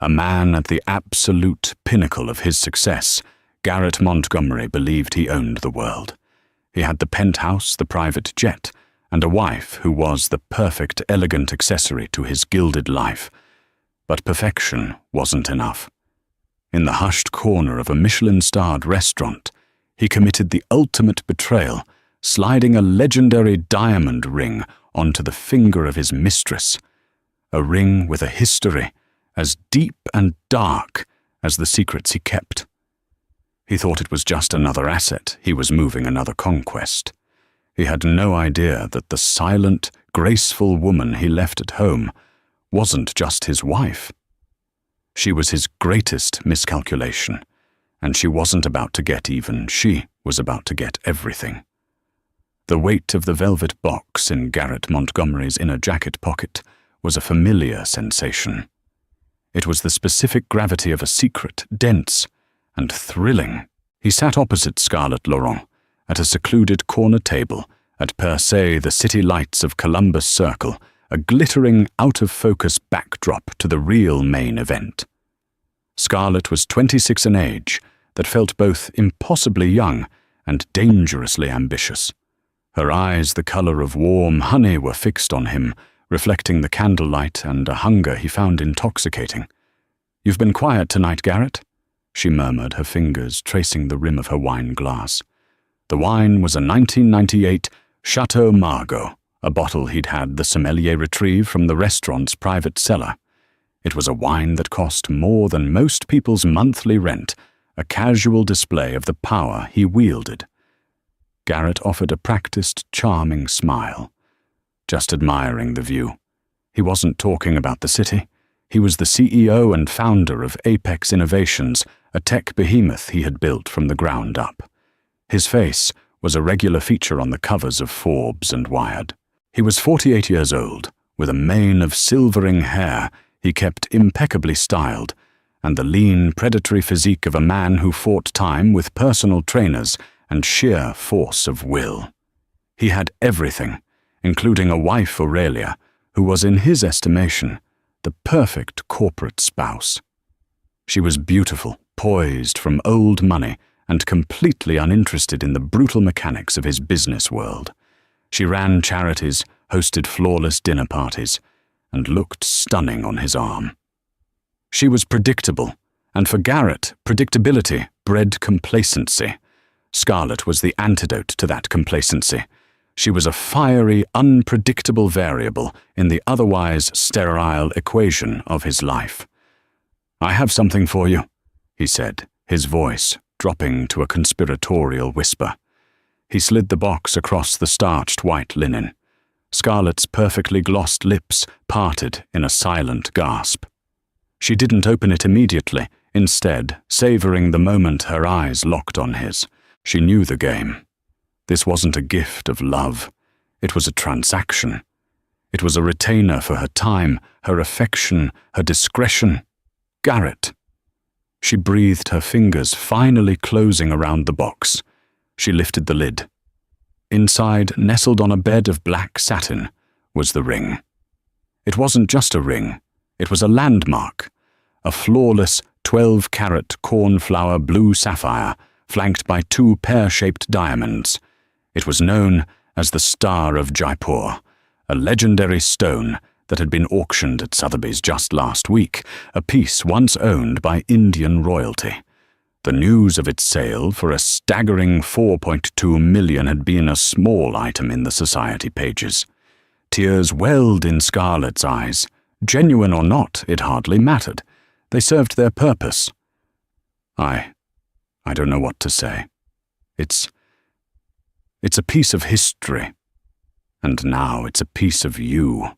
A man at the absolute pinnacle of his success, Garrett Montgomery believed he owned the world. He had the penthouse, the private jet, and a wife who was the perfect, elegant accessory to his gilded life. But perfection wasn't enough. In the hushed corner of a Michelin-starred restaurant, he committed the ultimate betrayal, sliding a legendary diamond ring onto the finger of his mistress, a ring with a history as deep and dark as the secrets he kept. He thought it was just another asset, he was moving another conquest. He had no idea that the silent, graceful woman he left at home wasn't just his wife. She was his greatest miscalculation, and she wasn't about to get even, she was about to get everything. The weight of the velvet box in Garrett Montgomery's inner jacket pocket was a familiar sensation. It was the specific gravity of a secret, dense and thrilling. He sat opposite Scarlett Laurent, at a secluded corner table, at per se the city lights of Columbus Circle, a glittering, out-of-focus backdrop to the real main event. Scarlett was 26 in age, that felt both impossibly young and dangerously ambitious. Her eyes, the color of warm honey, were fixed on him, reflecting the candlelight and a hunger he found intoxicating. "You've been quiet tonight, Garrett," she murmured, her fingers tracing the rim of her wine glass. The wine was a 1998 Chateau Margaux, a bottle he'd had the sommelier retrieve from the restaurant's private cellar. It was a wine that cost more than most people's monthly rent, a casual display of the power he wielded. Garrett offered a practiced, charming smile, just admiring the view. He wasn't talking about the city. He was the CEO and founder of Apex Innovations, a tech behemoth he had built from the ground up. His face was a regular feature on the covers of Forbes and Wired. He was 48 years old, with a mane of silvering hair he kept impeccably styled, and the lean, predatory physique of a man who fought time with personal trainers and sheer force of will. He had everything, including a wife, Aurelia, who was, in his estimation, the perfect corporate spouse. She was beautiful, poised from old money, and completely uninterested in the brutal mechanics of his business world. She ran charities, hosted flawless dinner parties, and looked stunning on his arm. She was predictable, and for Garrett, predictability bred complacency. Scarlett was the antidote to that complacency. She was a fiery, unpredictable variable in the otherwise sterile equation of his life. "I have something for you," he said, his voice dropping to a conspiratorial whisper. He slid the box across the starched white linen. Scarlett's perfectly glossed lips parted in a silent gasp. She didn't open it immediately, instead, savoring the moment her eyes locked on his. She knew the game. This wasn't a gift of love. It was a transaction. It was a retainer for her time, her affection, her discretion. Garrett. She breathed, her fingers finally closing around the box. She lifted the lid. Inside, nestled on a bed of black satin, was the ring. It wasn't just a ring. It was a landmark. A flawless 12-carat cornflower blue sapphire, flanked by 2 pear-shaped diamonds. It was known as the Star of Jaipur, a legendary stone that had been auctioned at Sotheby's just last week, a piece once owned by Indian royalty. The news of its sale for a staggering $4.2 million had been a small item in the society pages. Tears welled in Scarlett's eyes. Genuine or not, it hardly mattered. They served their purpose. I don't know what to say. It's a piece of history. And now it's a piece of you,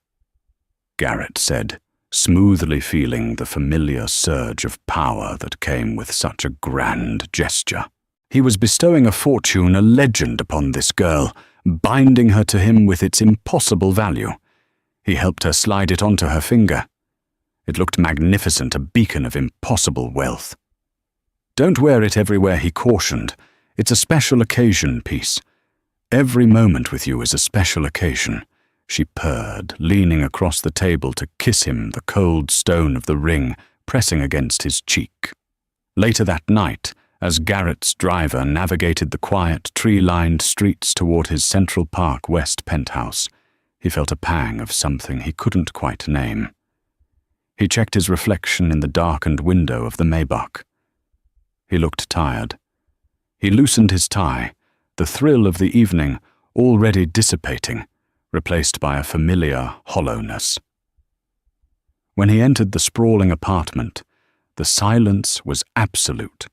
Garrett said, smoothly feeling the familiar surge of power that came with such a grand gesture. He was bestowing a fortune, a legend, upon this girl, binding her to him with its impossible value. He helped her slide it onto her finger. It looked magnificent, a beacon of impossible wealth. "Don't wear it everywhere," he cautioned. "It's a special occasion piece. Every moment with you is a special occasion," she purred, leaning across the table to kiss him, the cold stone of the ring pressing against his cheek. Later that night, as Garrett's driver navigated the quiet, tree-lined streets toward his Central Park West penthouse, he felt a pang of something he couldn't quite name. He checked his reflection in the darkened window of the Maybach. He looked tired. He loosened his tie, the thrill of the evening already dissipating, replaced by a familiar hollowness. When he entered the sprawling apartment, the silence was absolute.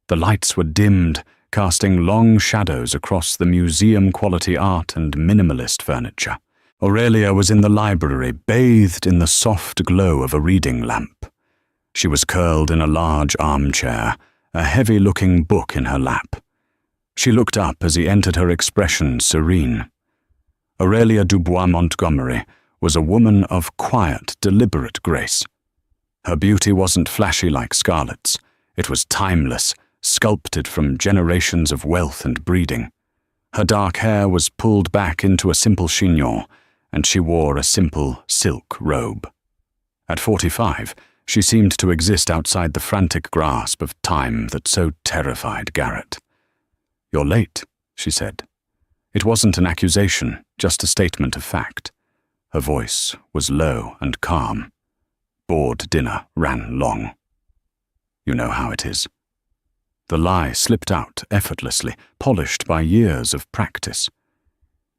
The lights were dimmed, casting long shadows across the museum-quality art and minimalist furniture. Aurelia was in the library, bathed in the soft glow of a reading lamp. She was curled in a large armchair, a heavy-looking book in her lap. She looked up as he entered, her expression serene. Aurelia Dubois Montgomery was a woman of quiet, deliberate grace. Her beauty wasn't flashy like Scarlett's. It was timeless, sculpted from generations of wealth and breeding. Her dark hair was pulled back into a simple chignon, and she wore a simple silk robe. At 45, she seemed to exist outside the frantic grasp of time that so terrified Garrett. "You're late," she said. It wasn't an accusation, just a statement of fact. Her voice was low and calm. Board dinner ran long. "You know how it is." The lie slipped out effortlessly, polished by years of practice.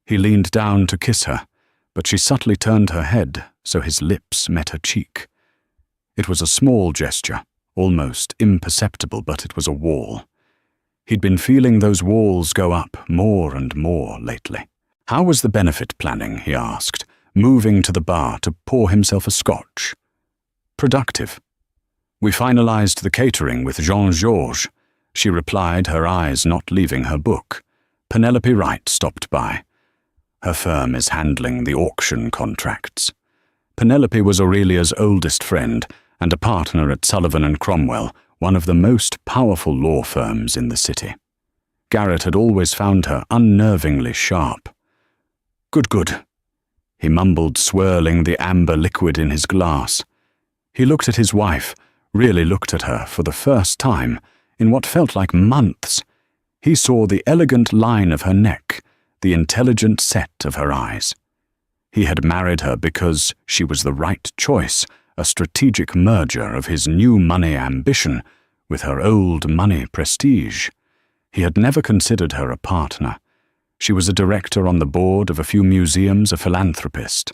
He leaned down to kiss her, but she subtly turned her head so his lips met her cheek. It was a small gesture, almost imperceptible, but it was a wall. He'd been feeling those walls go up more and more lately. How was the benefit planning, he asked, moving to the bar to pour himself a scotch. Productive. We finalized the catering with Jean-Georges, she replied, her eyes not leaving her book. Penelope Wright stopped by. Her firm is handling the auction contracts. Penelope was Aurelia's oldest friend and a partner at Sullivan & Cromwell, one of the most powerful law firms in the city. Garrett had always found her unnervingly sharp. Good. He mumbled, swirling the amber liquid in his glass. He looked at his wife, really looked at her for the first time, in what felt like months. He saw the elegant line of her neck, the intelligent set of her eyes. He had married her because she was the right choice, a strategic merger of his new money ambition with her old money prestige. He had never considered her a partner. She was a director on the board of a few museums, a philanthropist.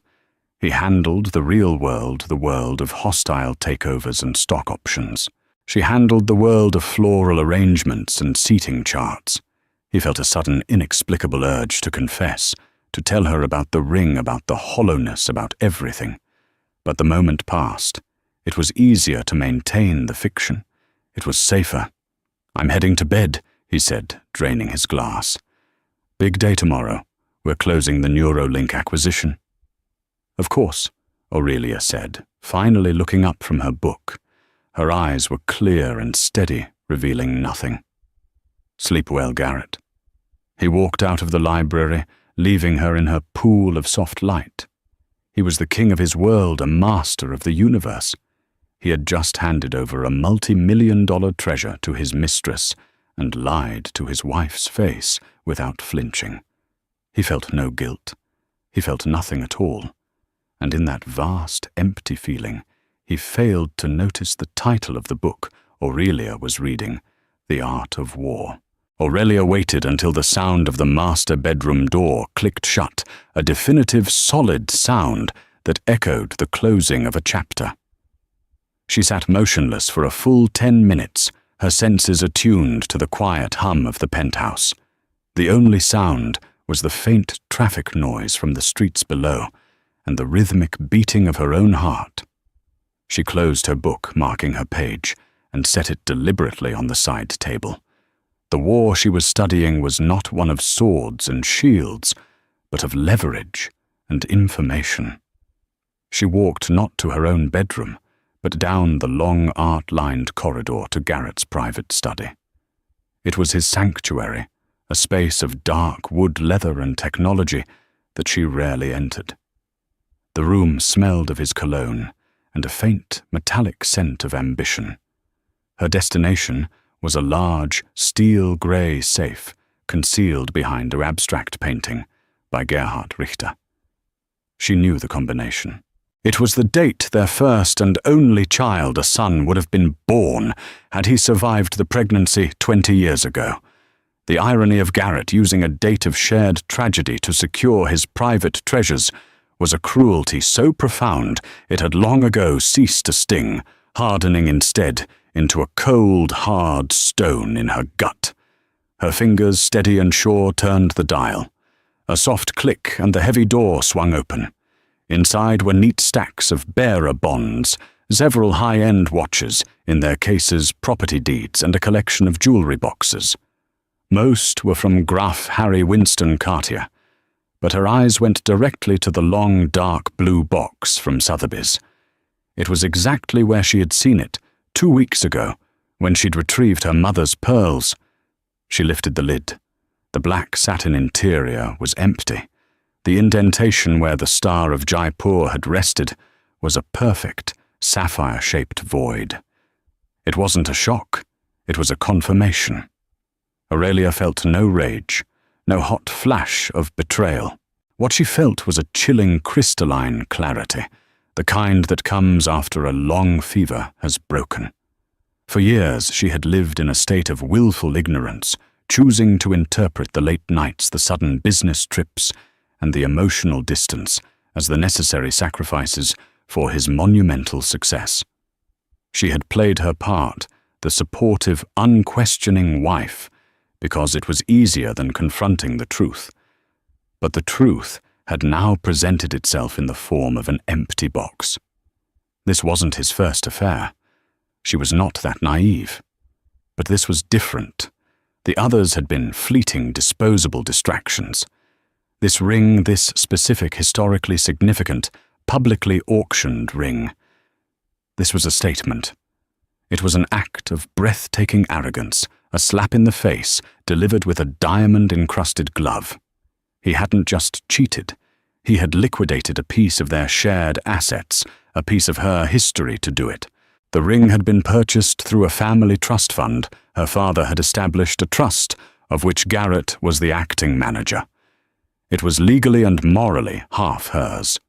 He handled the real world, the world of hostile takeovers and stock options. She handled the world of floral arrangements and seating charts. He felt a sudden, inexplicable urge to confess, to tell her about the ring, about the hollowness, about everything. But the moment passed. It was easier to maintain the fiction. It was safer. "I'm heading to bed," he said, draining his glass. "Big day tomorrow. We're closing the Neuralink acquisition." "Of course," Aurelia said, finally looking up from her book. Her eyes were clear and steady, revealing nothing. "Sleep well, Garrett." He walked out of the library, leaving her in her pool of soft light. He was the king of his world, a master of the universe. He had just handed over a multi-million-dollar treasure to his mistress and lied to his wife's face without flinching. He felt no guilt. He felt nothing at all. And in that vast, empty feeling, he failed to notice the title of the book Aurelia was reading, The Art of War. Aurelia waited until the sound of the master bedroom door clicked shut, a definitive, solid sound that echoed the closing of a chapter. She sat motionless for a full 10 minutes, her senses attuned to the quiet hum of the penthouse. The only sound was the faint traffic noise from the streets below and the rhythmic beating of her own heart. She closed her book, marking her page, and set it deliberately on the side table. The war she was studying was not one of swords and shields, but of leverage and information. She walked not to her own bedroom, but down the long art-lined corridor to Garrett's private study. It was his sanctuary, a space of dark wood, leather, and technology that she rarely entered. The room smelled of his cologne, and a faint, metallic scent of ambition. Her destination was a large, steel-grey safe concealed behind an abstract painting by Gerhard Richter. She knew the combination. It was the date their first and only child, a son, would have been born had he survived the pregnancy 20 years ago. The irony of Garrett using a date of shared tragedy to secure his private treasures was a cruelty so profound it had long ago ceased to sting, hardening instead into a cold, hard stone in her gut. Her fingers, steady and sure, turned the dial. A soft click and the heavy door swung open. Inside were neat stacks of bearer bonds, several high-end watches, in their cases property deeds and a collection of jewelry boxes. Most were from Graf Harry Winston Cartier, but her eyes went directly to the long, dark blue box from Sotheby's. It was exactly where she had seen it 2 weeks ago, when she'd retrieved her mother's pearls. She lifted the lid. The black satin interior was empty. The indentation where the star of Jaipur had rested was a perfect, sapphire-shaped void. It wasn't a shock. It was a confirmation. Aurelia felt no rage, no hot flash of betrayal. What she felt was a chilling, crystalline clarity, the kind that comes after a long fever has broken. For years she had lived in a state of willful ignorance, choosing to interpret the late nights, the sudden business trips, and the emotional distance as the necessary sacrifices for his monumental success. She had played her part, the supportive, unquestioning wife, because it was easier than confronting the truth. But the truth had now presented itself in the form of an empty box. This wasn't his first affair. She was not that naive. But this was different. The others had been fleeting, disposable distractions. This ring, this specific, historically significant, publicly auctioned ring. This was a statement. It was an act of breathtaking arrogance, a slap in the face, delivered with a diamond-encrusted glove. He hadn't just cheated. He had liquidated a piece of their shared assets, a piece of her history to do it. The ring had been purchased through a family trust fund. Her father had established a trust, of which Garrett was the acting manager. It was legally and morally half hers.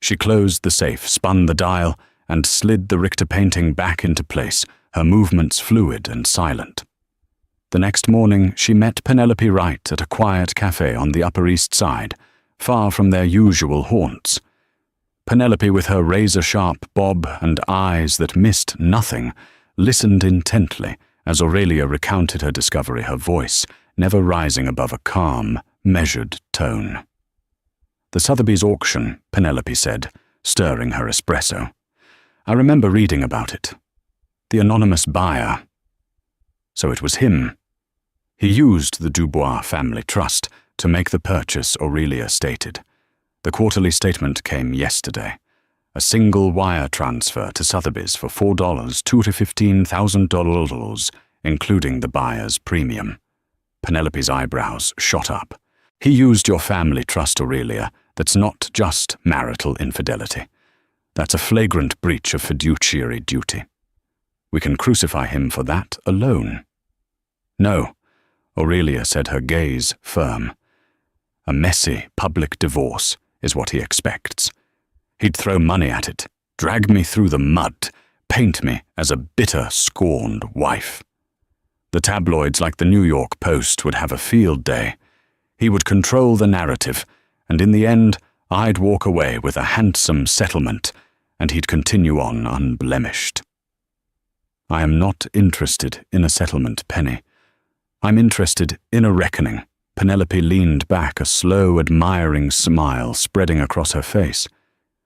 She closed the safe, spun the dial, and slid the Richter painting back into place, her movements fluid and silent. The next morning she met Penelope Wright at a quiet cafe on the Upper East Side, far from their usual haunts. Penelope, with her razor-sharp bob and eyes that missed nothing, listened intently as Aurelia recounted her discovery, her voice never rising above a calm, measured tone. "The Sotheby's auction," Penelope said, stirring her espresso. "I remember reading about it. The anonymous buyer. So it was him. He used the Dubois family trust to make the purchase Aurelia stated. The quarterly statement came yesterday. A single wire transfer to Sotheby's for $4, $2,000 to $15,000, including the buyer's premium." Penelope's eyebrows shot up. "He used your family trust, Aurelia. That's not just marital infidelity. That's a flagrant breach of fiduciary duty. We can crucify him for that alone." "No," Aurelia said, her gaze firm. "A messy public divorce is what he expects. He'd throw money at it, drag me through the mud, paint me as a bitter, scorned wife. The tabloids like the New York Post would have a field day. He would control the narrative, and in the end, I'd walk away with a handsome settlement, and he'd continue on unblemished." "I am not interested in a settlement, Penny. I'm interested in a reckoning." Penelope leaned back, a slow, admiring smile spreading across her face.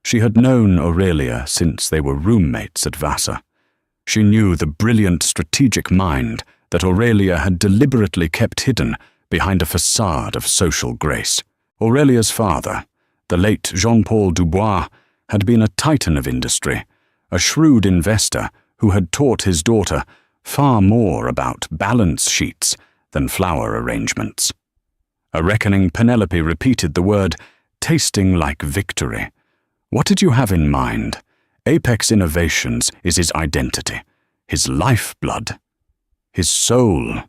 She had known Aurelia since they were roommates at Vassar. She knew the brilliant strategic mind that Aurelia had deliberately kept hidden behind a facade of social grace. Aurelia's father, the late Jean-Paul Dubois, had been a titan of industry, a shrewd investor who had taught his daughter far more about balance sheets than flower arrangements. A reckoning, Penelope repeated the word, tasting like victory. "What did you have in mind? Apex Innovations is his identity, his lifeblood, his soul,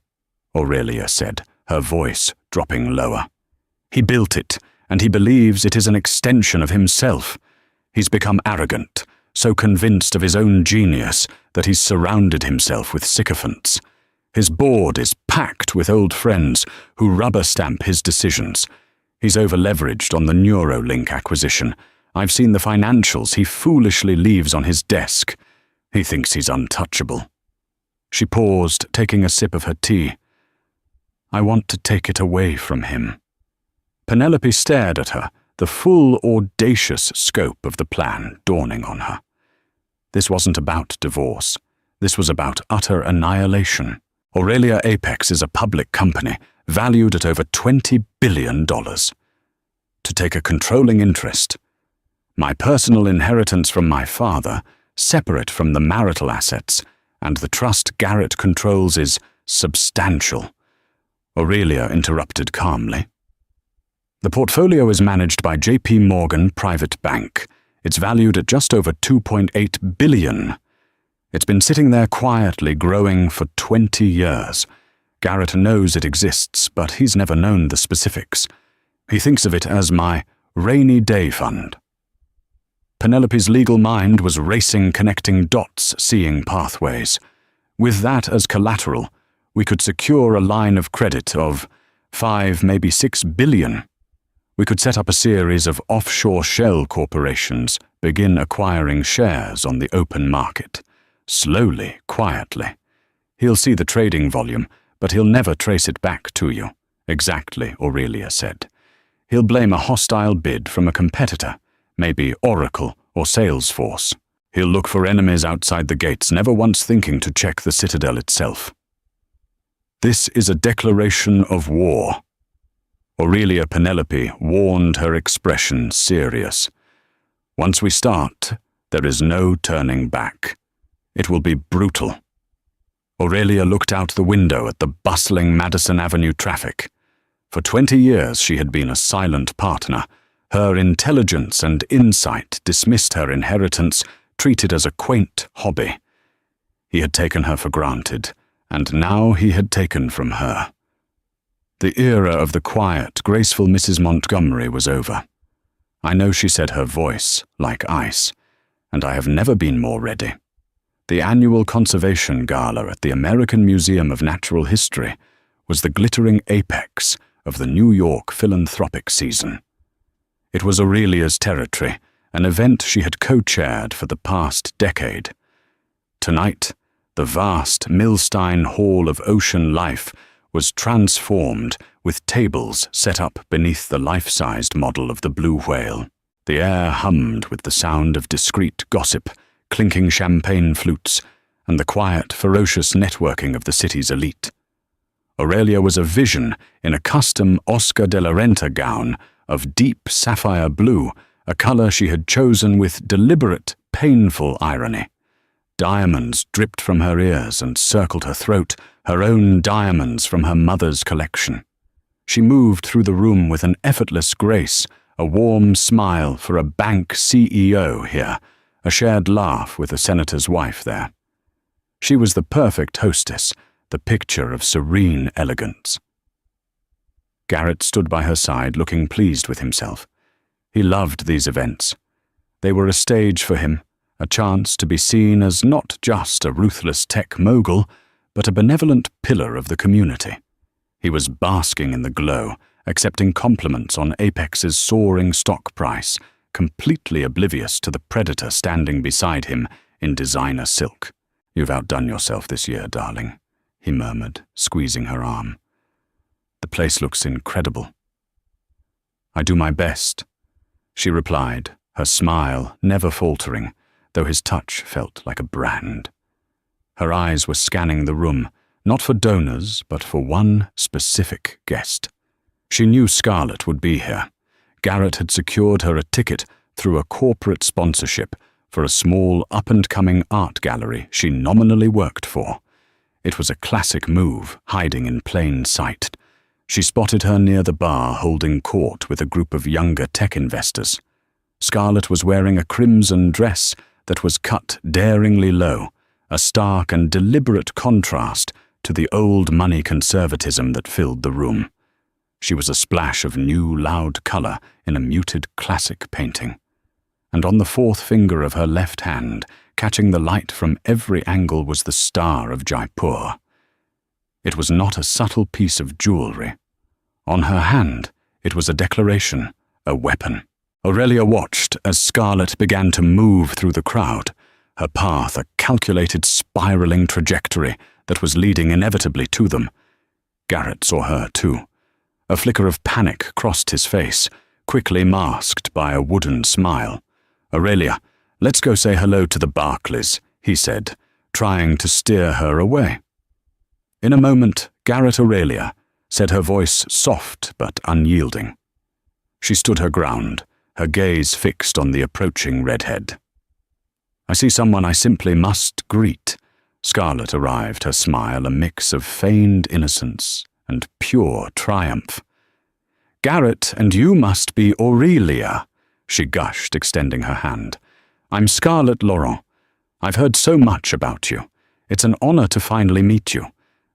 Aurelia said, her voice dropping lower. He built it, and he believes it is an extension of himself. He's become arrogant, so convinced of his own genius that he's surrounded himself with sycophants. His board is packed with old friends who rubber-stamp his decisions. He's over-leveraged on the Neuralink acquisition. I've seen the financials he foolishly leaves on his desk. He thinks he's untouchable. She paused, taking a sip of her tea. I want to take it away from him. Penelope stared at her, the full, audacious scope of the plan dawning on her. This wasn't about divorce. This was about utter annihilation. Aurelia Apex is a public company, valued at over $20 billion. To take a controlling interest. My personal inheritance from my father, separate from the marital assets, and the trust Garrett controls is substantial. Aurelia interrupted calmly. The portfolio is managed by J.P. Morgan Private Bank. It's valued at just over $2.8 billion. It's been sitting there quietly growing for 20 years. Garrett knows it exists, but he's never known the specifics. He thinks of it as my rainy day fund. Penelope's legal mind was racing, connecting dots, seeing pathways. With that as collateral, we could secure a line of credit of 5, maybe 6 billion. We could set up a series of offshore shell corporations, begin acquiring shares on the open market. Slowly, quietly. He'll see the trading volume, but he'll never trace it back to you. Exactly, Aurelia said. He'll blame a hostile bid from a competitor, maybe Oracle or Salesforce. He'll look for enemies outside the gates, never once thinking to check the citadel itself. This is a declaration of war. Aurelia Penelope warned, her expression serious. Once we start, there is no turning back. It will be brutal. Aurelia looked out the window at the bustling Madison Avenue traffic. For 20 years she had been a silent partner. Her intelligence and insight dismissed her inheritance, treated as a quaint hobby. He had taken her for granted, and now he had taken from her. The era of the quiet, graceful Mrs. Montgomery was over. I know, she said, her voice like ice, and I have never been more ready. The annual conservation gala at the American Museum of Natural History was the glittering apex of the New York philanthropic season. It was Aurelia's territory, an event she had co-chaired for the past decade. Tonight, the vast Milstein Hall of Ocean Life was transformed with tables set up beneath the life-sized model of the blue whale. The air hummed with the sound of discreet gossip, clinking champagne flutes, and the quiet, ferocious networking of the city's elite. Aurelia was a vision in a custom Oscar de la Renta gown of deep sapphire blue, a color she had chosen with deliberate, painful irony. Diamonds dripped from her ears and circled her throat, her own diamonds from her mother's collection. She moved through the room with an effortless grace, a warm smile for a bank CEO here, a shared laugh with a senator's wife there. She was the perfect hostess, the picture of serene elegance. Garrett stood by her side, looking pleased with himself. He loved these events. They were a stage for him, a chance to be seen as not just a ruthless tech mogul, but a benevolent pillar of the community. He was basking in the glow, accepting compliments on Apex's soaring stock price, completely oblivious to the predator standing beside him in designer silk. "You've outdone yourself this year, darling," he murmured, squeezing her arm. "The place looks incredible." "I do my best," she replied, her smile never faltering, though his touch felt like a brand. Her eyes were scanning the room, not for donors, but for one specific guest. She knew Scarlett would be here. Garrett had secured her a ticket through a corporate sponsorship for a small up-and-coming art gallery she nominally worked for. It was a classic move, hiding in plain sight. She spotted her near the bar holding court with a group of younger tech investors. Scarlett was wearing a crimson dress that was cut daringly low, a stark and deliberate contrast to the old money conservatism that filled the room. She was a splash of new, loud colour in a muted classic painting. And on the fourth finger of her left hand, catching the light from every angle, was the star of Jaipur. It was not a subtle piece of jewellery. On her hand, it was a declaration, a weapon. Aurelia watched as Scarlett began to move through the crowd, her path a calculated spiralling trajectory that was leading inevitably to them. Garrett saw her too. A flicker of panic crossed his face, quickly masked by a wooden smile. "Aurelia, let's go say hello to the Barclays," he said, trying to steer her away. In a moment, Garrett Aurelia, said, her voice soft but unyielding. She stood her ground, her gaze fixed on the approaching redhead. "I see someone I simply must greet." Scarlett arrived, her smile a mix of feigned innocence and pure triumph. "Garrett, and you must be Aurelia," she gushed, extending her hand. "I'm Scarlett Laurent. I've heard so much about you. It's an honor to finally meet you.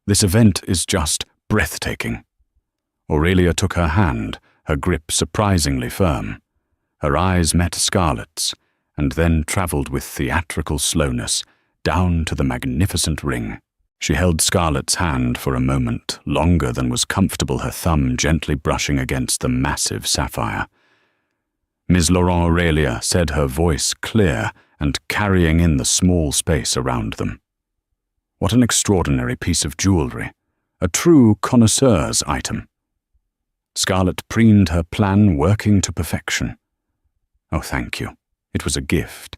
This event is just breathtaking." Aurelia took her hand, her grip surprisingly firm. Her eyes met Scarlett's, and then travelled with theatrical slowness down to the magnificent ring. She held Scarlett's hand for a moment, longer than was comfortable, her thumb gently brushing against the massive sapphire. Ms. Laurent Aurelia said, her voice clear and carrying in the small space around them. "What an extraordinary piece of jewellery, a true connoisseur's item." Scarlett preened her plan, working to perfection. "Oh, thank you. It was a gift.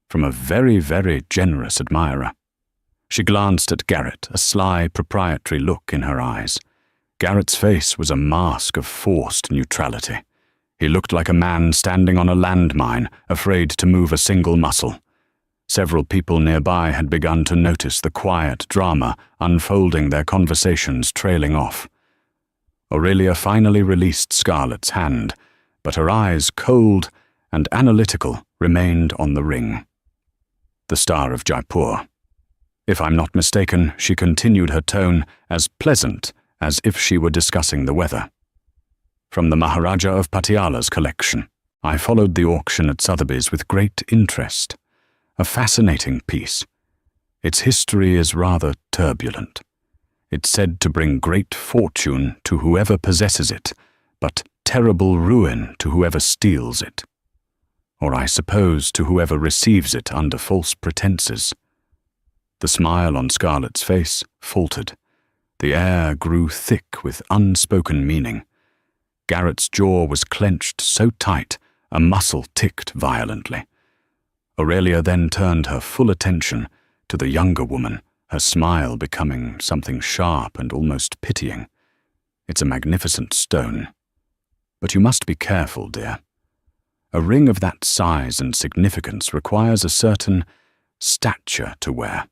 From a very, very generous admirer." She glanced at Garrett, a sly, proprietary look in her eyes. Garrett's face was a mask of forced neutrality. He looked like a man standing on a landmine, afraid to move a single muscle. Several people nearby had begun to notice the quiet drama unfolding, their conversations trailing off. Aurelia finally released Scarlett's hand, but her eyes, cold and analytical, remained on the ring. "The Star of Jaipur. If I'm not mistaken," she continued, her tone as pleasant as if she were discussing the weather. "From the Maharaja of Patiala's collection. I followed the auction at Sotheby's with great interest. A fascinating piece. Its history is rather turbulent. It's said to bring great fortune to whoever possesses it, but terrible ruin to whoever steals it. Or I suppose to whoever receives it under false pretenses." The smile on Scarlett's face faltered. The air grew thick with unspoken meaning. Garrett's jaw was clenched so tight, a muscle ticked violently. Aurelia then turned her full attention to the younger woman, her smile becoming something sharp and almost pitying. "It's a magnificent stone. But you must be careful, dear. A ring of that size and significance requires a certain stature to wear.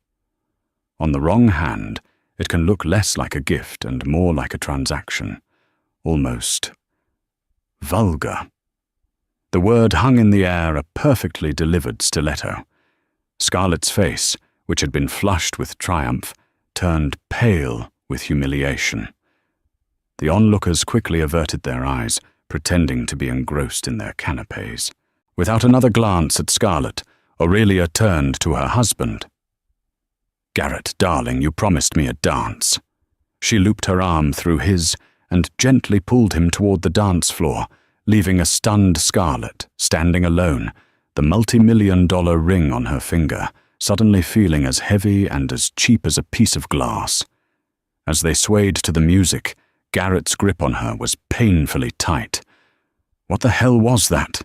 On the wrong hand, it can look less like a gift and more like a transaction, almost vulgar." The word hung in the air, a perfectly delivered stiletto. Scarlett's face, which had been flushed with triumph, turned pale with humiliation. The onlookers quickly averted their eyes, pretending to be engrossed in their canapes. Without another glance at Scarlett, Aurelia turned to her husband. "Garrett, darling, you promised me a dance." She looped her arm through his and gently pulled him toward the dance floor, leaving a stunned Scarlett standing alone, the multi-million-dollar ring on her finger, suddenly feeling as heavy and as cheap as a piece of glass. As they swayed to the music, Garrett's grip on her was painfully tight. What the hell was that?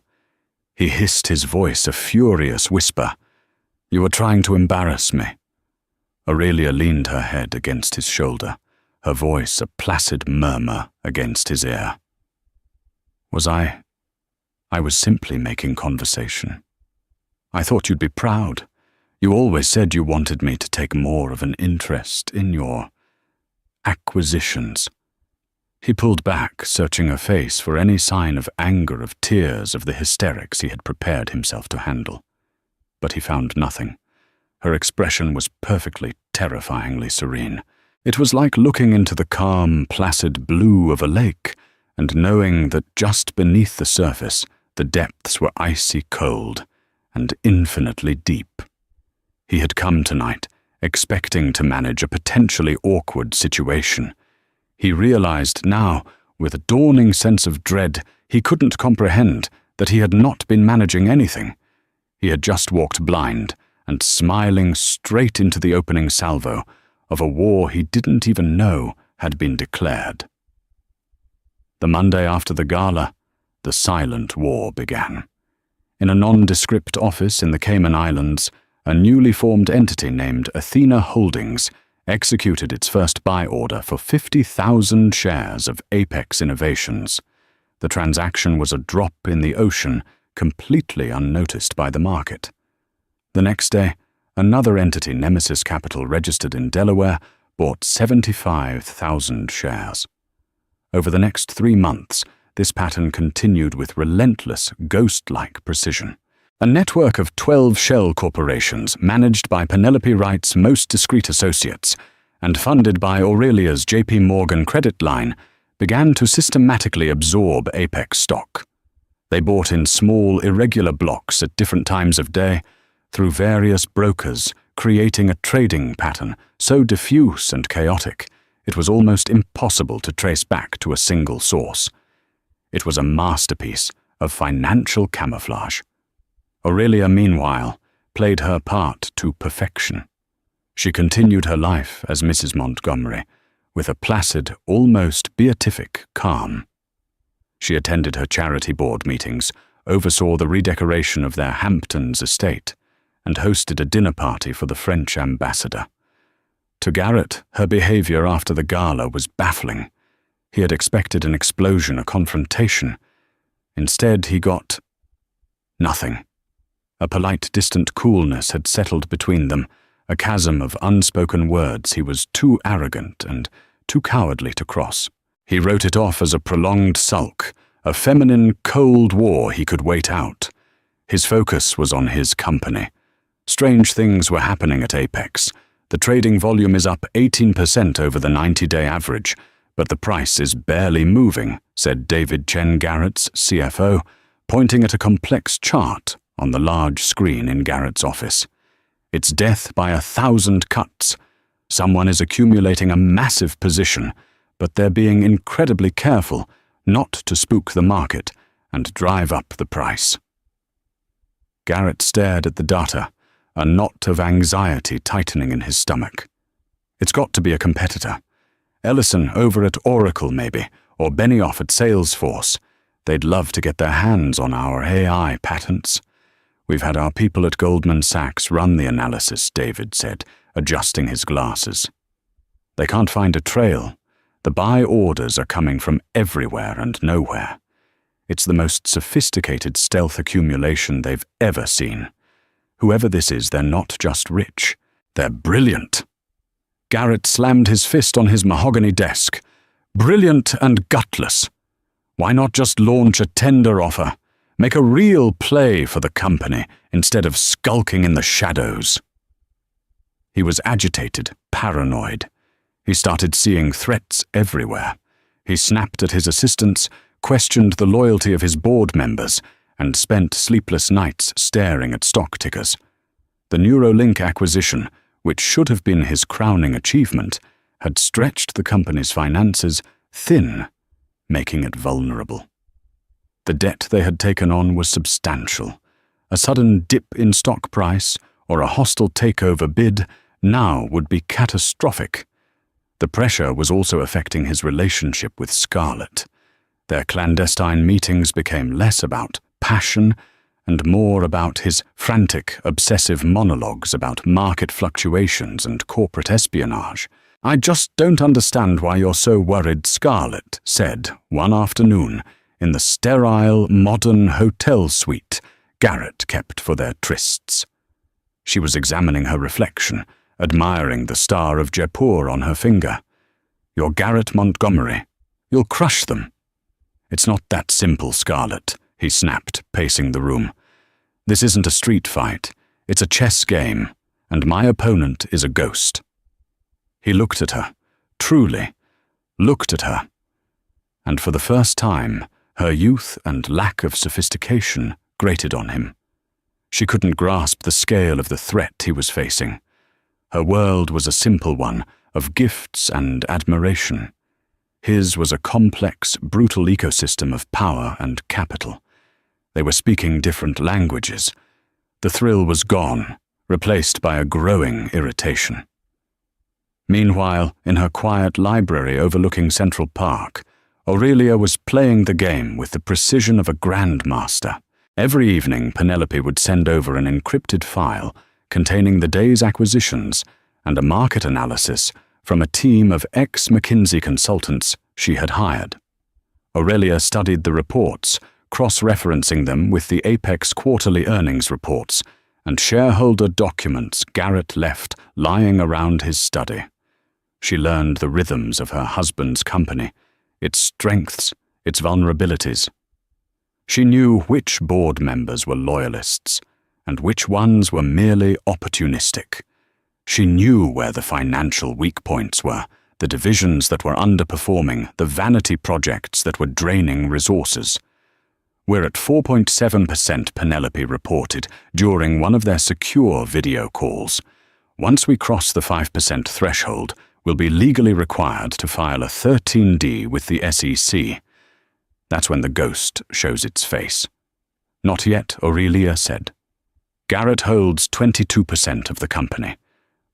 He hissed, his voice a furious whisper. "You were trying to embarrass me." Aurelia leaned her head against his shoulder, her voice a placid murmur against his ear. "Was I? I was simply making conversation. I thought you'd be proud. You always said you wanted me to take more of an interest in your acquisitions." He pulled back, searching her face for any sign of anger, of tears, of the hysterics he had prepared himself to handle. but he found nothing. Her expression was perfectly, terrifyingly serene. It was like looking into the calm, placid blue of a lake and knowing that just beneath the surface the depths were icy cold and infinitely deep. He had come tonight, expecting to manage a potentially awkward situation. He realized now, with a dawning sense of dread, he couldn't comprehend that he had not been managing anything. He had just walked blind and smiling straight into the opening salvo of a war he didn't even know had been declared. The Monday after the gala, the silent war began. In a nondescript office in the Cayman Islands, a newly formed entity named Athena Holdings executed its first buy order for 50,000 shares of Apex Innovations. The transaction was a drop in the ocean, completely unnoticed by the market. The next day, another entity, Nemesis Capital, registered in Delaware, bought 75,000 shares. Over the next 3 months, this pattern continued with relentless, ghost-like precision. A network of 12 shell corporations managed by Penelope Wright's most discreet associates and funded by Aurelia's J.P. Morgan credit line began to systematically absorb Apex stock. They bought in small, irregular blocks at different times of day through various brokers, creating a trading pattern so diffuse and chaotic it was almost impossible to trace back to a single source. It was a masterpiece of financial camouflage. Aurelia, meanwhile, played her part to perfection. She continued her life as Mrs. Montgomery, with a placid, almost beatific calm. She attended her charity board meetings, oversaw the redecoration of their Hamptons estate, and hosted a dinner party for the French ambassador. To Garrett, her behavior after the gala was baffling. He had expected an explosion, a confrontation. Instead, he got nothing. A polite, distant coolness had settled between them, a chasm of unspoken words he was too arrogant and too cowardly to cross. He wrote it off as a prolonged sulk, a feminine Cold War he could wait out. His focus was on his company. Strange things were happening at Apex. The trading volume is up 18% over the 90-day average, but the price is barely moving, said David Chen, Garrett's CFO, pointing at a complex chart on the large screen in Garrett's office. It's death by 1,000 cuts. Someone is accumulating a massive position, but they're being incredibly careful not to spook the market and drive up the price. Garrett stared at the data, a knot of anxiety tightening in his stomach. It's got to be a competitor. Ellison over at Oracle, maybe, or Benioff at Salesforce. They'd love to get their hands on our AI patents. We've had our people at Goldman Sachs run the analysis, David said, adjusting his glasses. They can't find a trail. The buy orders are coming from everywhere and nowhere. It's the most sophisticated stealth accumulation they've ever seen. Whoever this is, they're not just rich. They're brilliant. Garrett slammed his fist on his mahogany desk. Brilliant and gutless. Why not just launch a tender offer? Make a real play for the company instead of skulking in the shadows. He was agitated, paranoid. He started seeing threats everywhere. He snapped at his assistants, questioned the loyalty of his board members, and spent sleepless nights staring at stock tickers. The Neuralink acquisition, which should have been his crowning achievement, had stretched the company's finances thin, making it vulnerable. The debt they had taken on was substantial. A sudden dip in stock price or a hostile takeover bid now would be catastrophic. The pressure was also affecting his relationship with Scarlett. Their clandestine meetings became less about passion and more about his frantic, obsessive monologues about market fluctuations and corporate espionage. "I just don't understand why you're so worried," Scarlett said one afternoon in the sterile, modern hotel suite Garrett kept for their trysts. She was examining her reflection, admiring the star of Jaipur on her finger. "You're Garrett Montgomery. You'll crush them." "It's not that simple, Scarlett," he snapped, pacing the room. "This isn't a street fight. It's a chess game, and my opponent is a ghost." He looked at her, truly looked at her, and for the first time, her youth and lack of sophistication grated on him. She couldn't grasp the scale of the threat he was facing. Her world was a simple one of gifts and admiration. His was a complex, brutal ecosystem of power and capital. They were speaking different languages. The thrill was gone, replaced by a growing irritation. Meanwhile, in her quiet library overlooking Central Park, Aurelia was playing the game with the precision of a grandmaster. Every evening, Penelope would send over an encrypted file containing the day's acquisitions and a market analysis from a team of ex-McKinsey consultants she had hired. Aurelia studied the reports, cross-referencing them with the Apex quarterly earnings reports and shareholder documents Garrett left lying around his study. She learned the rhythms of her husband's company, its strengths, its vulnerabilities. She knew which board members were loyalists and which ones were merely opportunistic. She knew where the financial weak points were, the divisions that were underperforming, the vanity projects that were draining resources. "We're at 4.7%, Penelope reported during one of their secure video calls. "Once we cross the 5% threshold, we'll be legally required to file a 13D with the SEC. That's when the ghost shows its face. "Not yet," Aurelia said. "Garrett holds 22% of the company.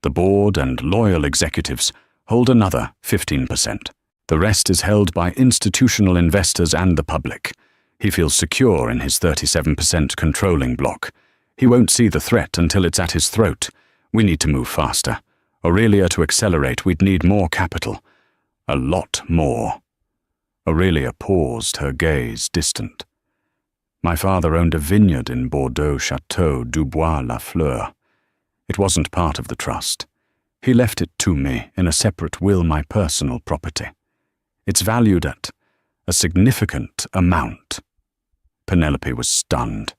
The board and loyal executives hold another 15%. The rest is held by institutional investors and the public. He feels secure in his 37% controlling block. He won't see the threat until it's at his throat. We need to move faster. Aurelia, to accelerate, we'd need more capital. A lot more." Aurelia paused, her gaze distant. "My father owned a vineyard in Bordeaux Château Dubois-la-Fleur. It wasn't part of the trust. He left it to me in a separate will, my personal property. It's valued at a significant amount." Penelope was stunned.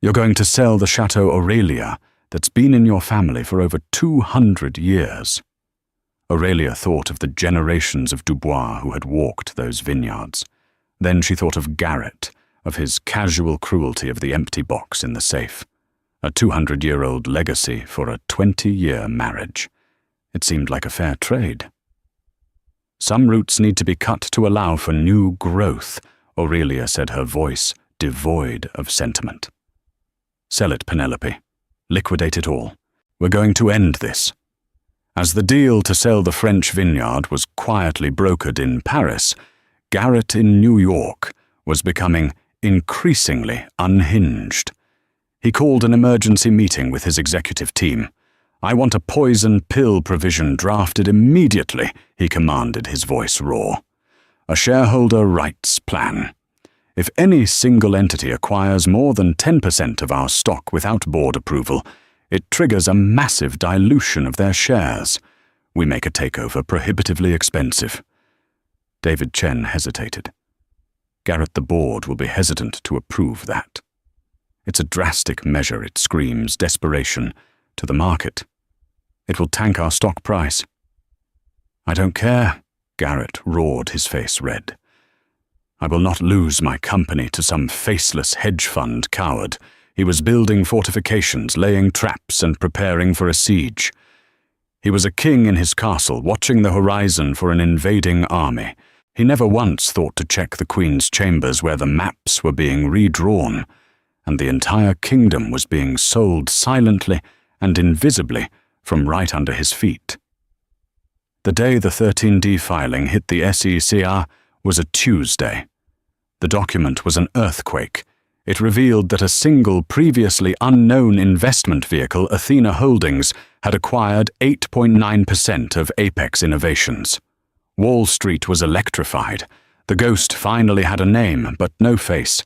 "You're going to sell the Chateau Aurelia that's been in your family for over 200 years. Aurelia thought of the generations of Dubois who had walked those vineyards. Then she thought of Garrett, of his casual cruelty of the empty box in the safe. A 200-year-old legacy for a 20-year marriage. It seemed like a fair trade. "Some roots need to be cut to allow for new growth," Aurelia said, her voice devoid of sentiment. "Sell it, Penelope. Liquidate it all. We're going to end this." As the deal to sell the French vineyard was quietly brokered in Paris, Garrett in New York was becoming increasingly unhinged. He called an emergency meeting with his executive team. "I want a poison pill provision drafted immediately," he commanded, his voice raw. "A shareholder rights plan. If any single entity acquires more than 10% of our stock without board approval, it triggers a massive dilution of their shares. We make a takeover prohibitively expensive." David Chen hesitated. "Garrett, the board will be hesitant to approve that. It's a drastic measure, it screams desperation to the market. It will tank our stock price." "I don't care," Garrett roared, his face red. "I will not lose my company to some faceless hedge fund coward. He was building fortifications, laying traps, and preparing for a siege. He was a king in his castle, watching the horizon for an invading army. He never once thought to check the Queen's chambers where the maps were being redrawn, and the entire kingdom was being sold silently and invisibly from right under his feet." The day the 13D filing hit the SEC was a Tuesday. The document was an earthquake. It revealed that a single previously unknown investment vehicle, Athena Holdings, had acquired 8.9% of Apex Innovations. Wall Street was electrified. The ghost finally had a name, but no face.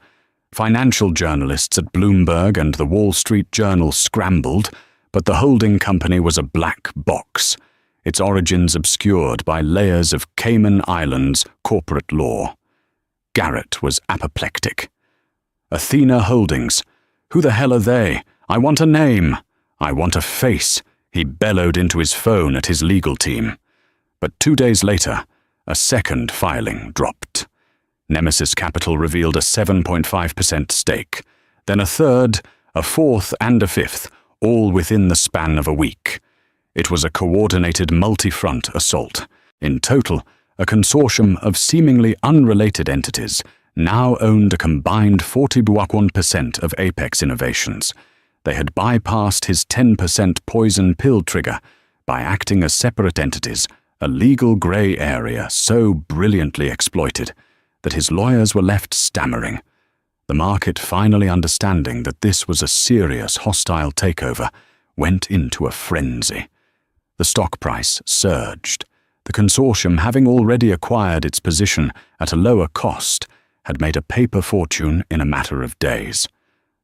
Financial journalists at Bloomberg and the Wall Street Journal scrambled, but the holding company was a black box, its origins obscured by layers of Cayman Islands corporate law. Garrett was apoplectic. "Athena Holdings. Who the hell are they? I want a name. "I want a face," he bellowed into his phone at his legal team. But 2 days later, a second filing dropped. Nemesis Capital revealed a 7.5% stake, then a third, a fourth, and a fifth, all within the span of a week. It was a coordinated multi-front assault. In total, a consortium of seemingly unrelated entities now owned a combined 40% of Apex Innovations. They had bypassed his 10% poison pill trigger by acting as separate entities, a legal grey area so brilliantly exploited that his lawyers were left stammering. The market, finally understanding that this was a serious hostile takeover, went into a frenzy. The stock price surged. The consortium, having already acquired its position at a lower cost, had made a paper fortune in a matter of days.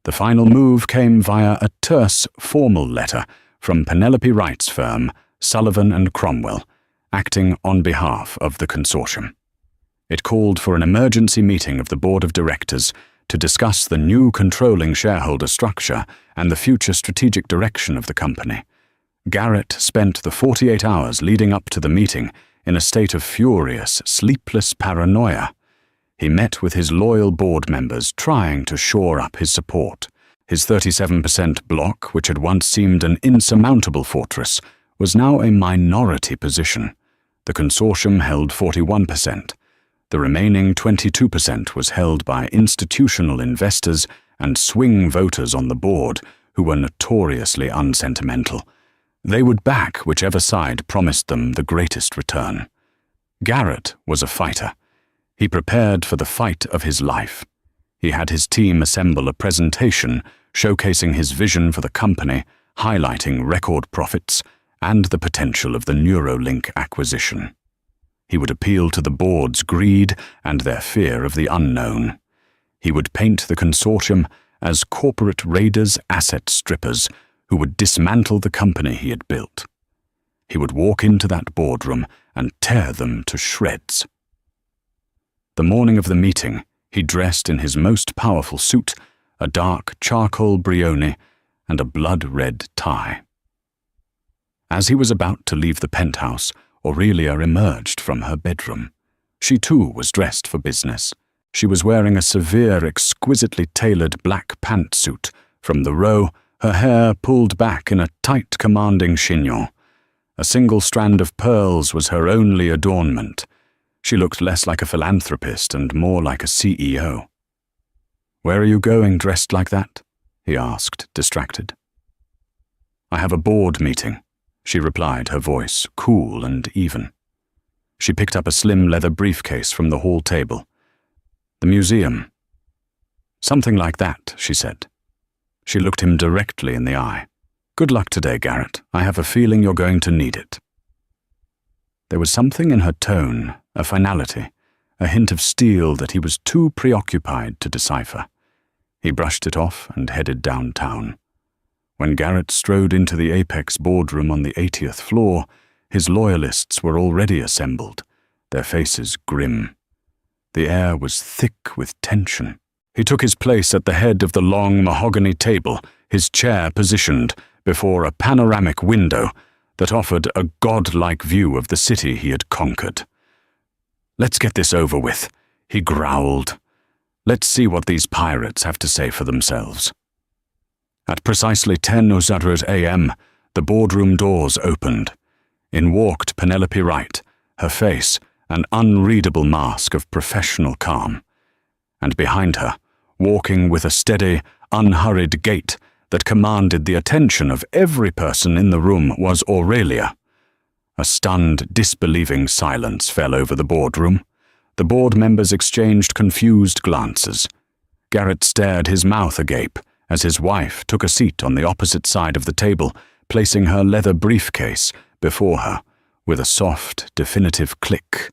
The final move came via a terse, formal letter from Penelope Wright's firm, Sullivan and Cromwell, acting on behalf of the consortium. It called for an emergency meeting of the board of directors to discuss the new controlling shareholder structure and the future strategic direction of the company. Garrett spent the 48 hours leading up to the meeting in a state of furious, sleepless paranoia. He met with his loyal board members, trying to shore up his support. His 37% block, which had once seemed an insurmountable fortress, was now a minority position. The consortium held 41%. The remaining 22% was held by institutional investors and swing voters on the board who were notoriously unsentimental. They would back whichever side promised them the greatest return. Garrett was a fighter. He prepared for the fight of his life. He had his team assemble a presentation showcasing his vision for the company, highlighting record profits and the potential of the Neuralink acquisition. He would appeal to the board's greed and their fear of the unknown. He would paint the consortium as corporate raiders, asset strippers, who would dismantle the company he had built. He would walk into that boardroom and tear them to shreds. The morning of the meeting, he dressed in his most powerful suit, a dark charcoal brioni, and a blood-red tie. As he was about to leave the penthouse, Aurelia emerged from her bedroom. She too was dressed for business. She was wearing a severe, exquisitely tailored black pantsuit. From the row, her hair pulled back in a tight, commanding chignon. A single strand of pearls was her only adornment. She looked less like a philanthropist and more like a CEO. "Where are you going dressed like that?" he asked, distracted. "I have a board meeting," she replied, her voice cool and even. She picked up a slim leather briefcase from the hall table. "The museum." "Something like that," she said. She looked him directly in the eye. "Good luck today, Garrett. I have a feeling you're going to need it." There was something in her tone, a finality, a hint of steel that he was too preoccupied to decipher. He brushed it off and headed downtown. When Garrett strode into the Apex boardroom on the 80th floor, his loyalists were already assembled, their faces grim. The air was thick with tension. He took his place at the head of the long mahogany table, his chair positioned before a panoramic window that offered a godlike view of the city he had conquered. "Let's get this over with," he growled. "Let's see what these pirates have to say for themselves." At precisely 10:00 a.m., the boardroom doors opened. In walked Penelope Wright, her face an unreadable mask of professional calm. And behind her, walking with a steady, unhurried gait that commanded the attention of every person in the room, was Aurelia. A stunned, disbelieving silence fell over the boardroom. The board members exchanged confused glances. Garrett stared, his mouth agape, as his wife took a seat on the opposite side of the table, placing her leather briefcase before her with a soft, definitive click.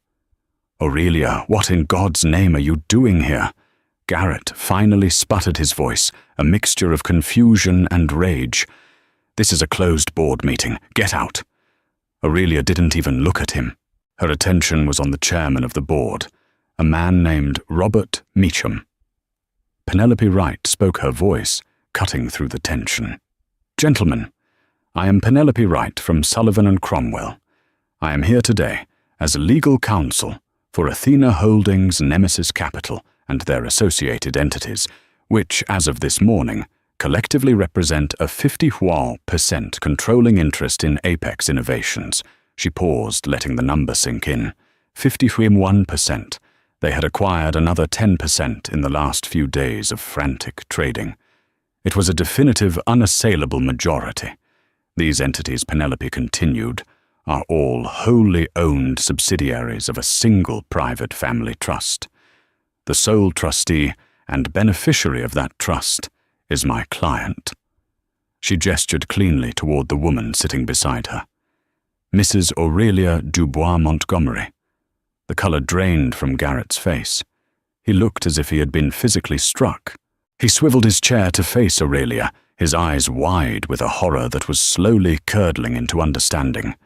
"Aurelia, what in God's name are you doing here?" Garrett finally sputtered, his voice a mixture of confusion and rage. "This is a closed board meeting. Get out." Aurelia didn't even look at him. Her attention was on the chairman of the board, a man named Robert Meacham. Penelope Wright spoke, her voice cutting through the tension. "Gentlemen, I am Penelope Wright from Sullivan and Cromwell. I am here today as legal counsel for Athena Holdings Nemesis Capital and their associated entities, which, as of this morning, collectively represent a 51% controlling interest in Apex Innovations. She paused, letting the number sink in. 51%. They had acquired another 10% in the last few days of frantic trading. It was a definitive, unassailable majority. These entities, Penelope continued, are all wholly owned subsidiaries of a single private family trust. The sole trustee and beneficiary of that trust is my client. She gestured cleanly toward the woman sitting beside her. Mrs. Aurelia Dubois Montgomery. The color drained from Garrett's face. He looked as if he had been physically struck. He swiveled his chair to face Aurelia, his eyes wide with a horror that was slowly curdling into understanding.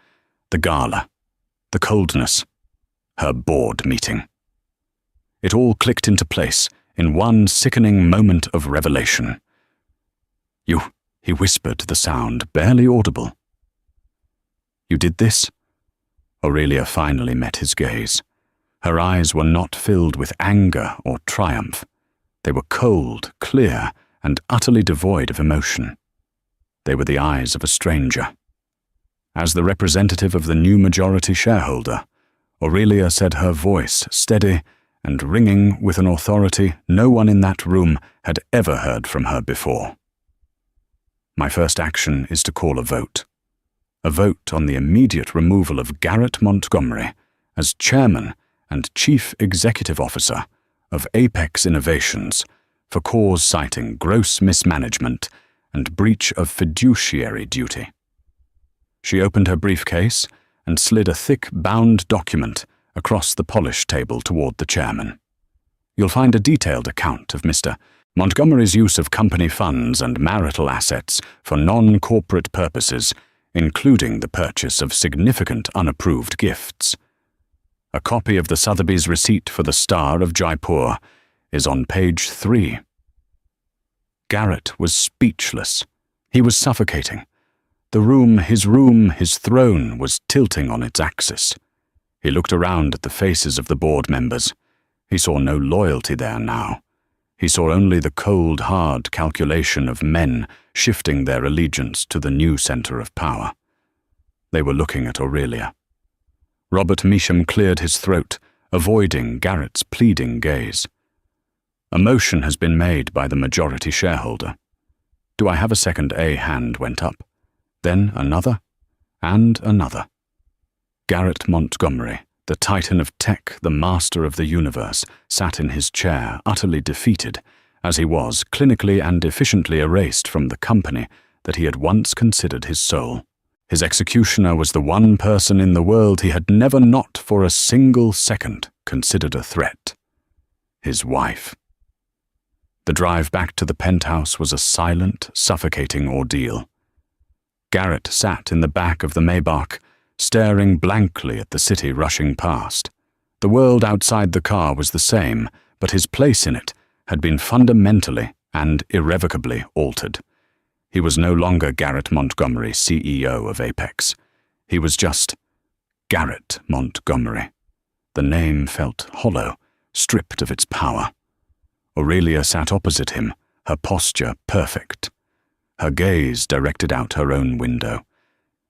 The gala, the coldness, her board meeting. It all clicked into place in one sickening moment of revelation. "You," he whispered, the sound barely audible. "You did this?" Aurelia finally met his gaze. Her eyes were not filled with anger or triumph. They were cold, clear, and utterly devoid of emotion. They were the eyes of a stranger. As the representative of the new majority shareholder, Aurelia said, her voice steady and ringing with an authority no one in that room had ever heard from her before. "My first action is to call a vote. A vote on the immediate removal of Garrett Montgomery as chairman and chief executive officer of Apex Innovations for cause citing gross mismanagement and breach of fiduciary duty." She opened her briefcase and slid a thick, bound document across the polished table toward the chairman. "You'll find a detailed account of Mr. Montgomery's use of company funds and marital assets for non-corporate purposes, including the purchase of significant unapproved gifts. A copy of the Sotheby's receipt for the Star of Jaipur is on page 3. Garrett was speechless. He was suffocating. His throne was tilting on its axis. He looked around at the faces of the board members. He saw no loyalty there now. He saw only the cold, hard calculation of men shifting their allegiance to the new center of power. They were looking at Aurelia. Robert Measham cleared his throat, avoiding Garrett's pleading gaze. "A motion has been made by the majority shareholder. Do I have a second?" A hand went up. Then another, and another. Garrett Montgomery, the titan of tech, the master of the universe, sat in his chair, utterly defeated, as he was clinically and efficiently erased from the company that he had once considered his soul. His executioner was the one person in the world he had never not for a single second considered a threat. His wife. The drive back to the penthouse was a silent, suffocating ordeal. Garrett sat in the back of the Maybach, staring blankly at the city rushing past. The world outside the car was the same, but his place in it had been fundamentally and irrevocably altered. He was no longer Garrett Montgomery, CEO of Apex. He was just Garrett Montgomery. The name felt hollow, stripped of its power. Aurelia sat opposite him, her posture perfect. Her gaze directed out her own window.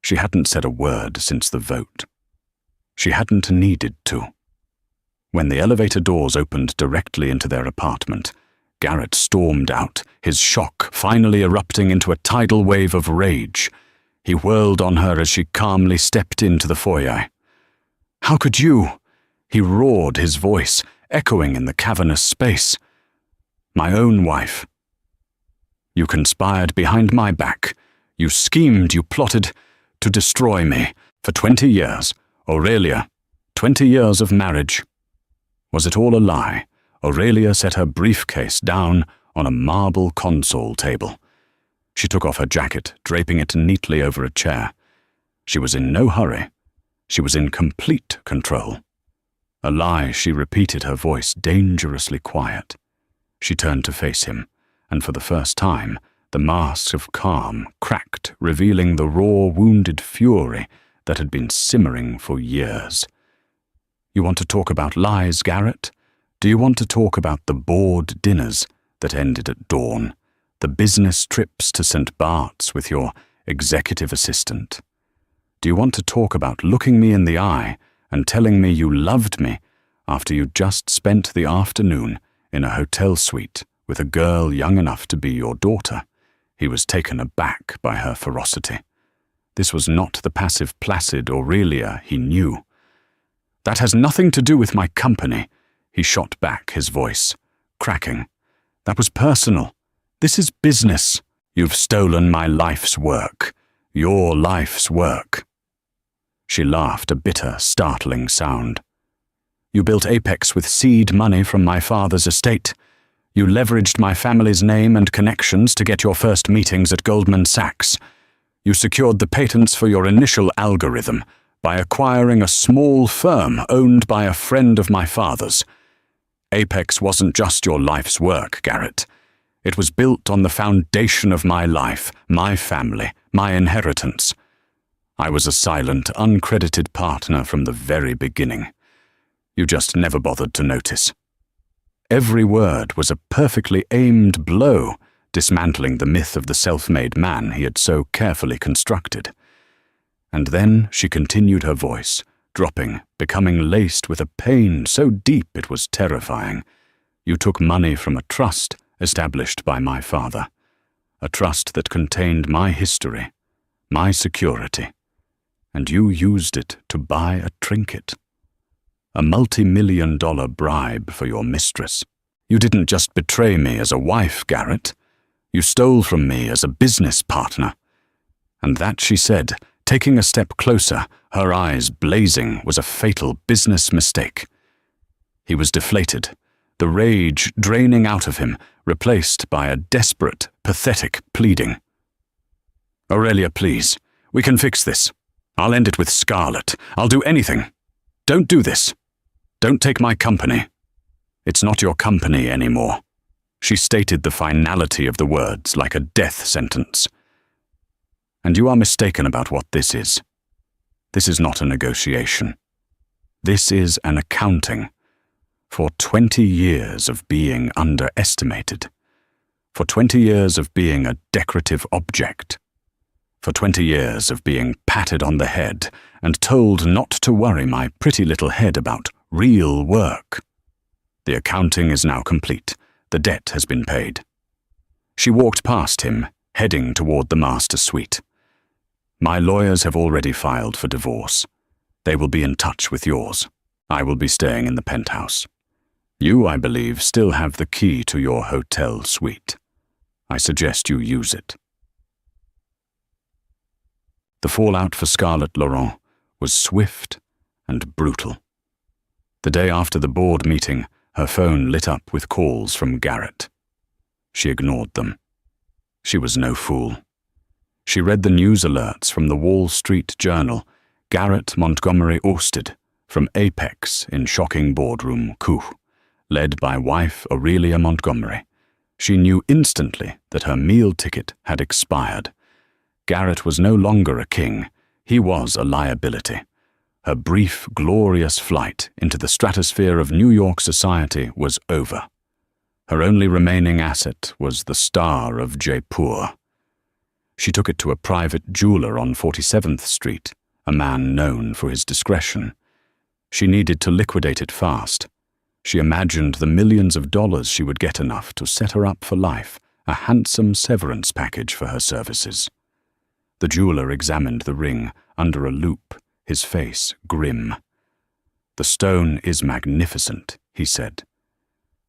She hadn't said a word since the vote. She hadn't needed to. When the elevator doors opened directly into their apartment, Garrett stormed out, his shock finally erupting into a tidal wave of rage. He whirled on her as she calmly stepped into the foyer. "How could you?" He roared, his voice echoing in the cavernous space. "My own wife. You conspired behind my back. You schemed, you plotted to destroy me. For 20 years, Aurelia, 20 years of marriage." Was it all a lie? Aurelia set her briefcase down on a marble console table. She took off her jacket, draping it neatly over a chair. She was in no hurry. She was in complete control. A lie, she repeated, her voice dangerously quiet. She turned to face him, and for the first time, The mask of calm cracked, revealing the raw, wounded fury that had been simmering for years. You want to talk about lies, Garrett? Do you want to talk about the bored dinners that ended at dawn, the business trips to St. Bart's with your executive assistant? Do you want to talk about looking me in the eye and telling me you loved me after you'd just spent the afternoon in a hotel suite with a girl young enough to be your daughter? He was taken aback by her ferocity. This was not the passive, placid Aurelia he knew. That has nothing to do with my company, he shot back, his voice cracking. That was personal. This is business. You've stolen my life's work. Your life's work. She laughed, a bitter, startling sound. You built Apex with seed money from my father's estate. You leveraged my family's name and connections to get your first meetings at Goldman Sachs. You secured the patents for your initial algorithm by acquiring a small firm owned by a friend of my father's. Apex wasn't just your life's work, Garrett. It was built on the foundation of my life, my family, my inheritance. I was a silent, uncredited partner from the very beginning. You just never bothered to notice. Every word was a perfectly aimed blow, dismantling the myth of the self-made man he had so carefully constructed. And then she continued, her voice dropping, becoming laced with a pain so deep it was terrifying. You took money from a trust established by my father, a trust that contained my history, my security, and you used it to buy a trinket, a multi-million-dollar bribe for your mistress. You didn't just betray me as a wife, Garrett. You stole from me as a business partner. And that, she said, taking a step closer, her eyes blazing, was a fatal business mistake. He was deflated, the rage draining out of him, replaced by a desperate, pathetic pleading. Aurelia, please, we can fix this. I'll end it with Scarlett. I'll do anything. Don't do this. Don't take my company. It's not your company anymore. She stated the finality of the words like a death sentence. And you are mistaken about what this is. This is not a negotiation. This is an accounting for 20 years of being underestimated, for 20 years of being a decorative object, for 20 years of being patted on the head and told not to worry my pretty little head about real work. The accounting is now complete. The debt has been paid. She walked past him, heading toward the master suite. My lawyers have already filed for divorce. They will be in touch with yours. I will be staying in the penthouse. You, I believe, still have the key to your hotel suite. I suggest you use it. The fallout for Scarlett Laurent was swift and brutal. The day after the board meeting, her phone lit up with calls from Garrett. She ignored them. She was no fool. She read the news alerts from the Wall Street Journal. Garrett Montgomery ousted from Apex in shocking boardroom coup, led by wife Aurelia Montgomery. She knew instantly that her meal ticket had expired. Garrett was no longer a king. He was a liability. Her brief, glorious flight into the stratosphere of New York society was over. Her only remaining asset was the star of Jaipur. She took it to a private jeweler on 47th Street, a man known for his discretion. She needed to liquidate it fast. She imagined the millions of dollars she would get enough to set her up for life, a handsome severance package for her services. The jeweler examined the ring under a loupe, his face grim. The stone is magnificent, he said.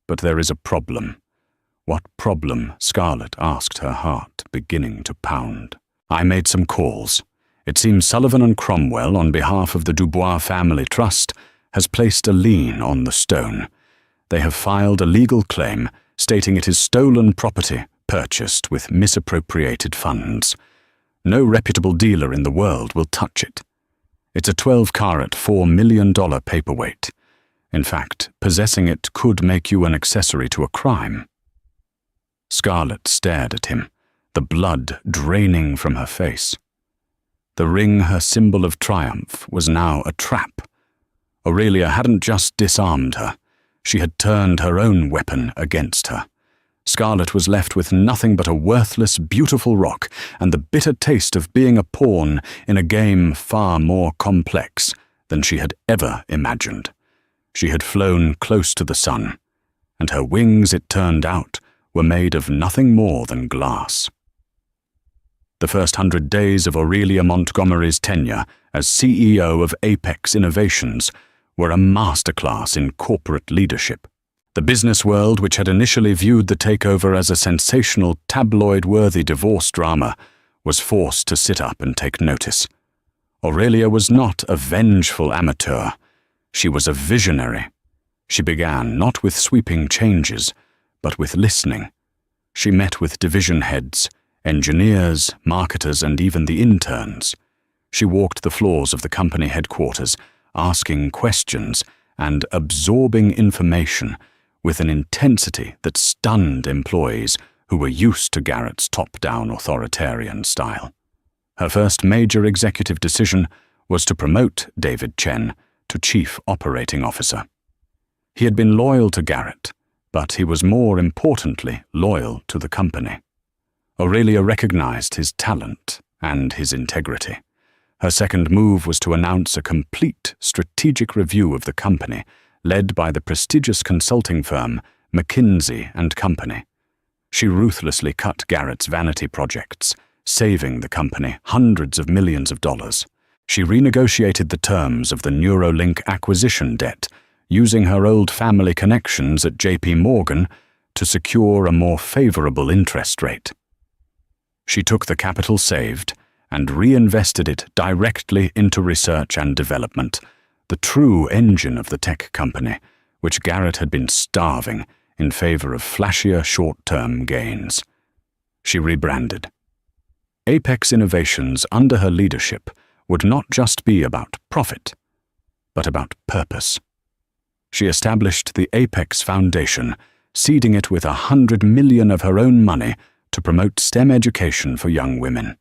But there is a problem. What problem? Scarlett asked, her heart beginning to pound. I made some calls. It seems Sullivan and Cromwell, on behalf of the Dubois Family Trust, has placed a lien on the stone. They have filed a legal claim stating it is stolen property purchased with misappropriated funds. No reputable dealer in the world will touch it. It's a 12-carat, $4 million paperweight. In fact, possessing it could make you an accessory to a crime. Scarlett stared at him. the blood draining from her face. The ring, her symbol of triumph, was now a trap. Aurelia hadn't just disarmed her, she had turned her own weapon against her. Scarlett was left with nothing but a worthless, beautiful rock and the bitter taste of being a pawn in a game far more complex than she had ever imagined. She had flown close to the sun, and her wings, it turned out, were made of nothing more than glass. The first 100 days of Aurelia Montgomery's tenure as CEO of Apex Innovations were a masterclass in corporate leadership. The business world, which had initially viewed the takeover as a sensational, tabloid-worthy divorce drama, was forced to sit up and take notice. Aurelia was not a vengeful amateur. She was a visionary. She began not with sweeping changes, but with listening. She met with division heads, engineers, marketers, and even the interns. She walked the floors of the company headquarters, asking questions and absorbing information with an intensity that stunned employees who were used to Garrett's top-down authoritarian style. Her first major executive decision was to promote David Chen to Chief Operating Officer. He had been loyal to Garrett, but he was more importantly loyal to the company. Aurelia recognized his talent and his integrity. Her second move was to announce a complete strategic review of the company, led by the prestigious consulting firm McKinsey & Company. She ruthlessly cut Garrett's vanity projects, saving the company hundreds of millions of dollars. She renegotiated the terms of the Neuralink acquisition debt, using her old family connections at JP Morgan to secure a more favorable interest rate. She took the capital saved and reinvested it directly into research and development, the true engine of the tech company, which Garrett had been starving in favor of flashier short-term gains. She rebranded. Apex Innovations under her leadership would not just be about profit, but about purpose. She established the Apex Foundation, seeding it with $100 million of her own money to promote STEM education for young women.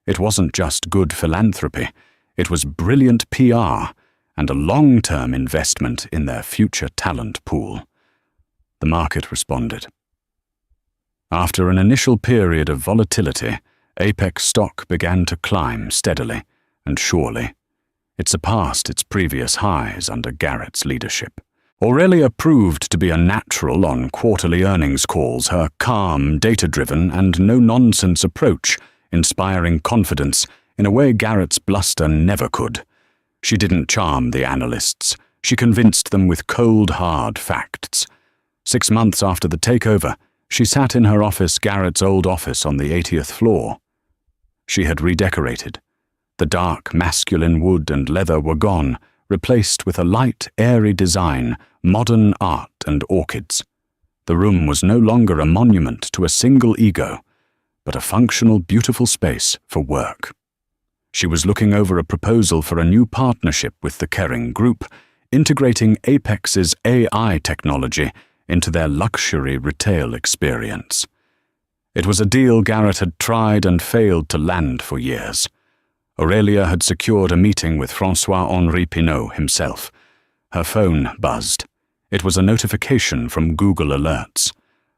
It wasn't just good philanthropy, it was brilliant PR and a long-term investment in their future talent pool. The market responded. After an initial period of volatility, Apex stock began to climb steadily and surely. It surpassed its previous highs under Garrett's leadership. Aurelia proved to be a natural on quarterly earnings calls, her calm, data-driven, and no-nonsense approach inspiring confidence in a way Garrett's bluster never could. She didn't charm the analysts. She convinced them with cold, hard facts. 6 months after the takeover, she sat in her office, Garrett's old office on the 80th floor. She had redecorated. The dark, masculine wood and leather were gone, replaced with a light, airy design, modern art and orchids. The room was no longer a monument to a single ego, but a functional, beautiful space for work. She was looking over a proposal for a new partnership with the Kering Group, integrating Apex's AI technology into their luxury retail experience. It was a deal Garrett had tried and failed to land for years. Aurelia had secured a meeting with François-Henri Pinault himself. Her phone buzzed. It was a notification from Google Alerts,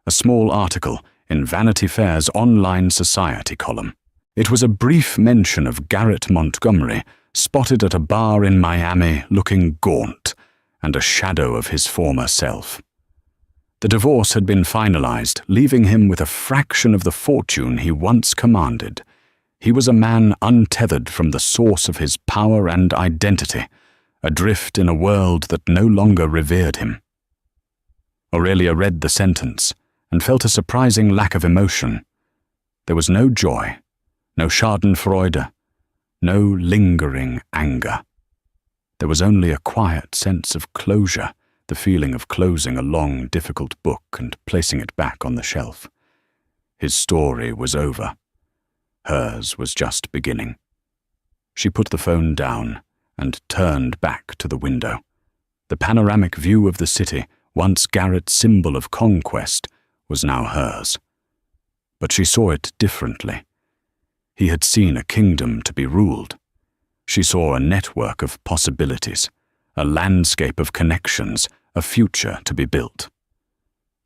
a small article in Vanity Fair's online society column. It was a brief mention of Garrett Montgomery, spotted at a bar in Miami looking gaunt and a shadow of his former self. The divorce had been finalized, leaving him with a fraction of the fortune he once commanded. He was a man untethered from the source of his power and identity, adrift in a world that no longer revered him. Aurelia read the sentence and felt a surprising lack of emotion. There was no joy, no schadenfreude, no lingering anger. There was only a quiet sense of closure, the feeling of closing a long, difficult book and placing it back on the shelf. His story was over. Hers was just beginning. She put the phone down and turned back to the window. The panoramic view of the city, once Garrett's symbol of conquest, was now hers. But she saw it differently. He had seen a kingdom to be ruled. She saw a network of possibilities, a landscape of connections, a future to be built.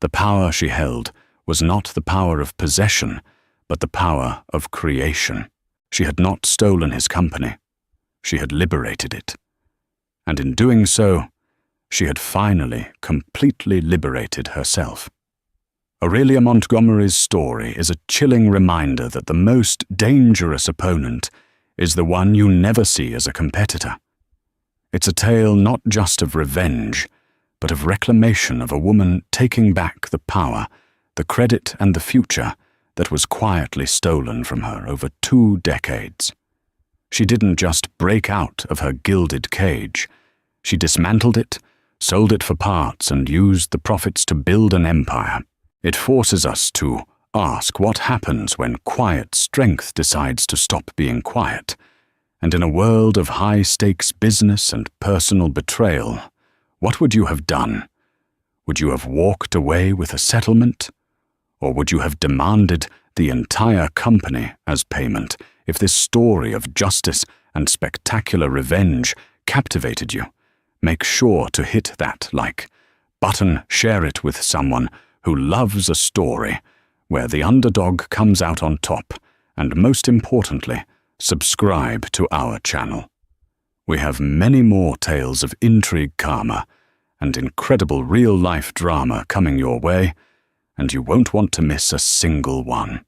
The power she held was not the power of possession, but the power of creation. She had not stolen his company. She had liberated it. And in doing so, she had finally completely liberated herself. Aurelia Montgomery's story is a chilling reminder that the most dangerous opponent is the one you never see as a competitor. It's a tale not just of revenge, but of reclamation of a woman taking back the power, the credit and the future that was quietly stolen from her over 2 decades. She didn't just break out of her gilded cage. She dismantled it, sold it for parts, and used the profits to build an empire. It forces us to ask what happens when quiet strength decides to stop being quiet. And in a world of high-stakes business and personal betrayal, what would you have done? Would you have walked away with a settlement? Or would you have demanded the entire company as payment if this story of justice and spectacular revenge captivated you? Make sure to hit that like button, share it with someone who loves a story where the underdog comes out on top, and most importantly, subscribe to our channel. We have many more tales of intrigue, karma, and incredible real-life drama coming your way, and you won't want to miss a single one.